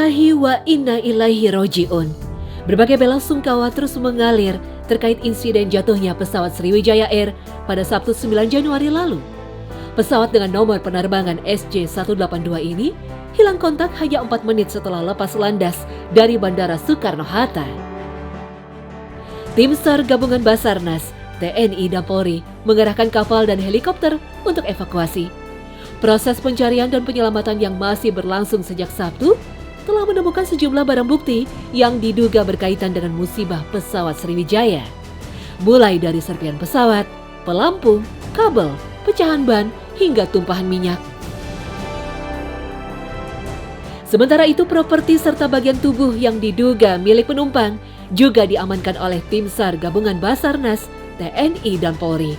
Lillahi wa inna ilaihi roji'un. Berbagai bela sungkawa terus mengalir terkait insiden jatuhnya pesawat Sriwijaya Air pada Sabtu 9 Januari lalu. Pesawat dengan nomor penerbangan SJ182 ini hilang kontak hanya 4 menit setelah lepas landas dari Bandara Soekarno-Hatta. Tim SAR gabungan Basarnas, TNI dan Polri mengerahkan kapal dan helikopter untuk evakuasi. Proses pencarian dan penyelamatan yang masih berlangsung sejak Sabtu telah menemukan sejumlah barang bukti yang diduga berkaitan dengan musibah pesawat Sriwijaya. Mulai dari serpihan pesawat, pelampung, kabel, pecahan ban, hingga tumpahan minyak. Sementara itu properti serta bagian tubuh yang diduga milik penumpang juga diamankan oleh tim SAR gabungan Basarnas, TNI dan Polri.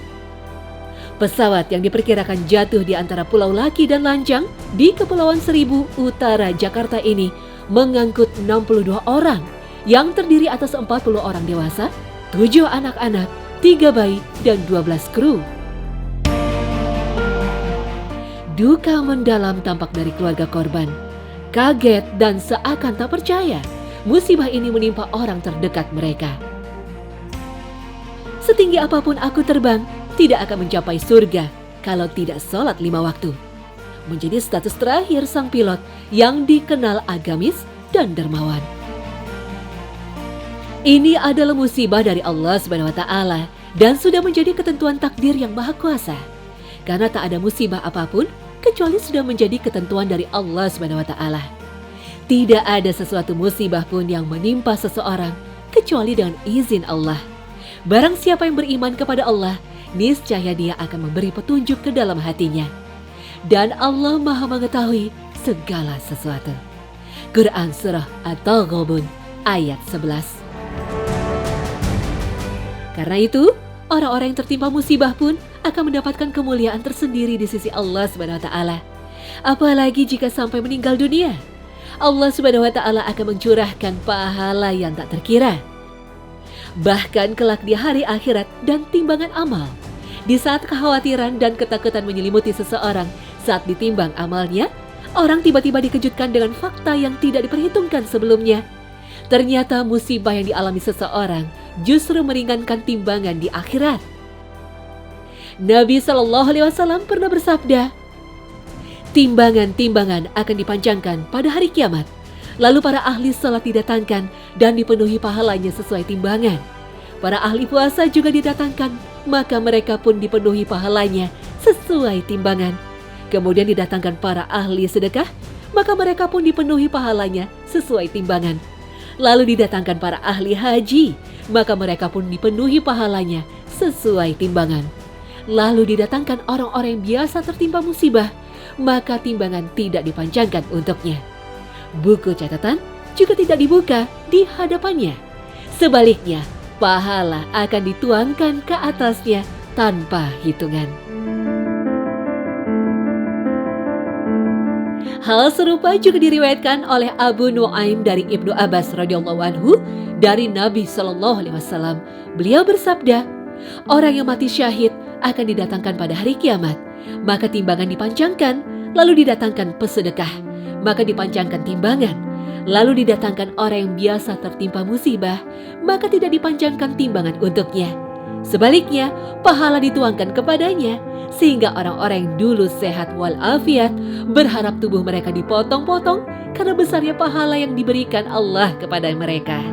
Pesawat yang diperkirakan jatuh di antara Pulau Laki dan Lancang di Kepulauan Seribu Utara Jakarta ini mengangkut 62 orang yang terdiri atas 40 orang dewasa, 7 anak-anak, 3 bayi, dan 12 kru. Duka mendalam tampak dari keluarga korban. Kaget dan seakan tak percaya musibah ini menimpa orang terdekat mereka. Setinggi apapun aku terbang, tidak akan mencapai surga kalau tidak sholat 5 waktu. Menjadi status terakhir sang pilot yang dikenal agamis dan dermawan. Ini adalah musibah dari Allah SWT dan sudah menjadi ketentuan takdir yang maha kuasa. Karena tak ada musibah apapun kecuali sudah menjadi ketentuan dari Allah SWT. Tidak ada sesuatu musibah pun yang menimpa seseorang kecuali dengan izin Allah. Barang siapa yang beriman kepada Allah, niscaya dia akan memberi petunjuk ke dalam hatinya. Dan Allah Maha mengetahui segala sesuatu. Quran Surah At-Taghabun ayat 11. Karena itu, orang-orang yang tertimpa musibah pun akan mendapatkan kemuliaan tersendiri di sisi Allah SWT. Apalagi jika sampai meninggal dunia, Allah SWT akan mencurahkan pahala yang tak terkira. Bahkan kelak di hari akhirat dan timbangan amal, di saat kekhawatiran dan ketakutan menyelimuti seseorang saat ditimbang amalnya, orang tiba-tiba dikejutkan dengan fakta yang tidak diperhitungkan sebelumnya. Ternyata musibah yang dialami seseorang justru meringankan timbangan di akhirat. Nabi SAW pernah bersabda, timbangan-timbangan akan dipanjangkan pada hari kiamat. Lalu para ahli salat didatangkan dan dipenuhi pahalanya sesuai timbangan. Para ahli puasa juga didatangkan, maka mereka pun dipenuhi pahalanya sesuai timbangan. Kemudian didatangkan para ahli sedekah, maka mereka pun dipenuhi pahalanya sesuai timbangan. Lalu didatangkan para ahli haji, maka mereka pun dipenuhi pahalanya sesuai timbangan. Lalu didatangkan orang-orang yang biasa tertimpa musibah, maka timbangan tidak dipanjangkan untuknya. Buku catatan juga tidak dibuka di hadapannya. Sebaliknya, pahala akan dituangkan ke atasnya tanpa hitungan. Hal serupa juga diriwayatkan oleh Abu Nuaim dari Ibnu Abbas radhiyallahu anhu dari Nabi SAW. Beliau bersabda, orang yang mati syahid akan didatangkan pada hari kiamat, maka timbangan dipanjangkan, lalu didatangkan pesedekah, maka dipanjangkan timbangan. Lalu didatangkan orang yang biasa tertimpa musibah, maka tidak dipanjangkan timbangan untuknya. Sebaliknya, pahala dituangkan kepadanya, sehingga orang-orang yang dulu sehat walafiat berharap tubuh mereka dipotong-potong karena besarnya pahala yang diberikan Allah kepada mereka.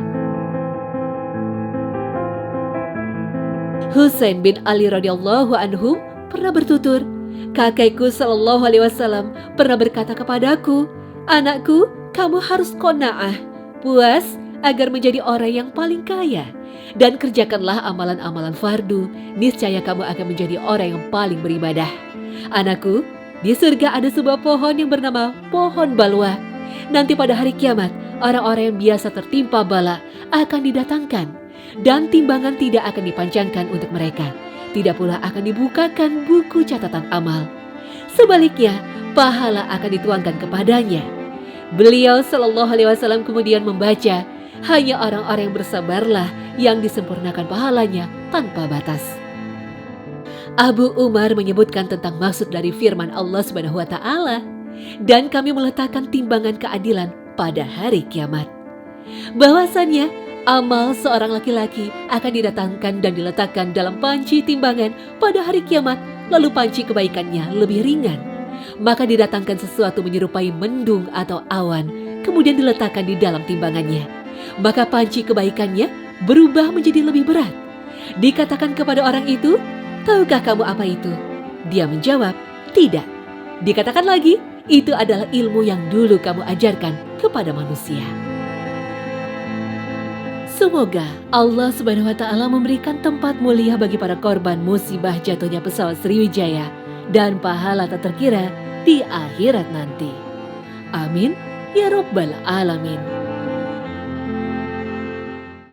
Husain bin Ali radhiyallahu anhu pernah bertutur, kakekku SAW pernah berkata kepadaku, anakku, kamu harus qanaah, puas agar menjadi orang yang paling kaya, dan kerjakanlah amalan-amalan fardu, niscaya kamu akan menjadi orang yang paling beribadah. Anakku, di surga ada sebuah pohon yang bernama pohon balwa. Nanti pada hari kiamat, orang-orang yang biasa tertimpa bala akan didatangkan, dan timbangan tidak akan dipanjangkan untuk mereka. Tidak pula akan dibukakan buku catatan amal. Sebaliknya, pahala akan dituangkan kepadanya. Beliau SAW kemudian membaca, hanya orang-orang yang bersabarlah yang disempurnakan pahalanya tanpa batas. Abu Umar menyebutkan tentang maksud dari firman Allah SWT, dan kami meletakkan timbangan keadilan pada hari kiamat. Bahwasannya amal seorang laki-laki akan didatangkan dan diletakkan dalam panci timbangan pada hari kiamat, lalu panci kebaikannya lebih ringan. Maka didatangkan sesuatu menyerupai mendung atau awan, kemudian diletakkan di dalam timbangannya. Maka panci kebaikannya berubah menjadi lebih berat. Dikatakan kepada orang itu, "Tahukah kamu apa itu?" Dia menjawab, "Tidak." Dikatakan lagi, "Itu adalah ilmu yang dulu kamu ajarkan kepada manusia." Semoga Allah Subhanahu wa Ta'ala memberikan tempat mulia bagi para korban musibah jatuhnya pesawat Sriwijaya dan pahala tak terkira di akhirat nanti. Amin ya Rabbal Alamin.